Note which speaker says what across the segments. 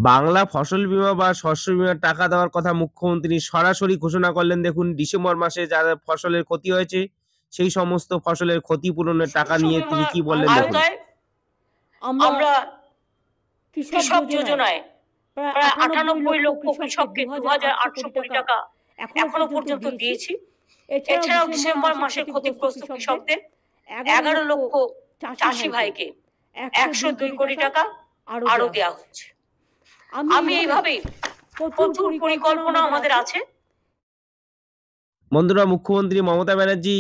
Speaker 1: বাংলা ফসল বীমা বা শস্য বীমার টাকা দেওয়ার কথা মুখ্যমন্ত্রী সরাসরি ঘোষণা করলেন। দেখুন, ডিসেম্বর মাসে যারা ফসলের ক্ষতি হয়েছে সেই সমস্ত ফসলের ক্ষতিপূরণের টাকা
Speaker 2: শস্য
Speaker 1: নিয়ে তিনি
Speaker 2: বীমার
Speaker 1: কি বললেন দেখুন।
Speaker 2: আওতায় আমরা কৃষক যোজনায় প্রায় ৯৮ লক্ষ কৃষককে ২,৮০০ কোটি টাকা এখনো পর্যন্ত দিয়েছি। এছাড়াও ডিসেম্বর মাসে ক্ষতিগ্রস্ত কৃষকদের ১১ লক্ষ চাষি ভাইকে ১০২ কোটি টাকা আরো দেওয়া হচ্ছে। আমি এইভাবেই প্রচুর পরিকল্পনা আমাদের আছে।
Speaker 1: বন্ধুরা, মুখ্যমন্ত্রী মমতা ব্যানার্জি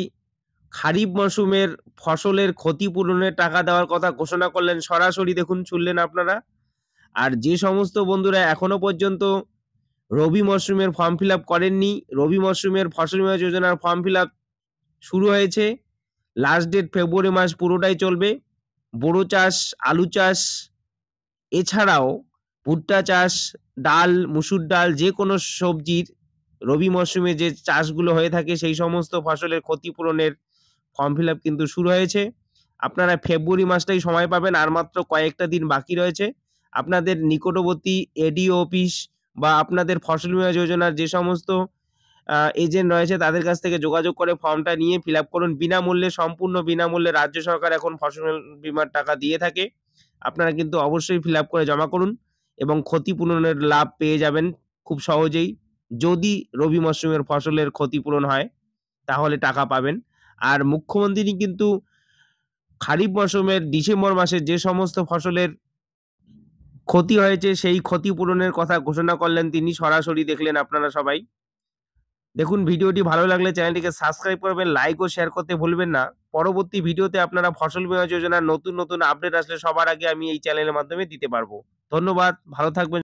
Speaker 1: খারিফ মরশুমের ফসলের ক্ষতিপূরণের টাকা দেওয়ার কথা ঘোষণা করলেন সরাসরি। দেখুন, শুনলেন আপনারা। আর যে সমস্ত বন্ধুরা এখনো পর্যন্ত রবি মরশুমের ফর্ম ফিল আপ করেননি, রবি মরশুমের ফসল বীমা যোজনার ফর্ম ফিল আপ শুরু হয়েছে। লাস্ট ডেট ফেব্রুয়ারি মাস পুরোটাই চলবে। বোরো চাষ, আলু চাষ, এছাড়াও ভুট্টা চাষ, ডাল, মুসুর ডাল, যে কোনো সবজির রবি মরশুমে যে চাষগুলো হয়ে থাকে সেই সমস্ত ফসলের ক্ষতিপূরণের ফর্ম ফিল আপ কিন্তু শুরু হয়েছে। আপনারা ফেব্রুয়ারি মাসটাই সময় পাবেন, আর মাত্র কয়েকটা দিন বাকি রয়েছে। আপনাদের নিকটবর্তী এডিও অফিস বা আপনাদের ফসল বীমা যোজনার যে সমস্ত এজেন্ট রয়েছে তাদের কাছ থেকে যোগাযোগ করে ফর্মটা নিয়ে ফিল আপ করুন। বিনামূল্যে, সম্পূর্ণ বিনামূল্যে রাজ্য সরকার এখন ফসল বীমার টাকা দিয়ে থাকে। আপনারা কিন্তু অবশ্যই ফিল আপ করে জমা করুন এবং ক্ষতিপূরণের লাভ পেয়ে যাবেন খুব সহজেই। যদি রবি মরশুমের ফসলের ক্ষতিপূরণ হয় তাহলে টাকা পাবেন। আর মুখ্যমন্ত্রী কিন্তু খারিফ মরশুমের ডিসেম্বর মাসে যে সমস্ত ফসলের ক্ষতি হয়েছে সেই ক্ষতিপূরণের কথা ঘোষণা করলেন তিনি সরাসরি। দেখলেন আপনারা সবাই। দেখুন, ভিডিওটি ভালো লাগলে চ্যানেলটিকে সাবস্ক্রাইব করবেন, লাইক ও শেয়ার করতে ভুলবেন না। পরবর্তী ভিডিওতে আপনারা ফসল বীমা যোজনার নতুন আপডেট আসলে সবার আগে আমি এই চ্যানেলের মাধ্যমে দিতে পারবো। ধন্যবাদ, ভালো থাকবেন।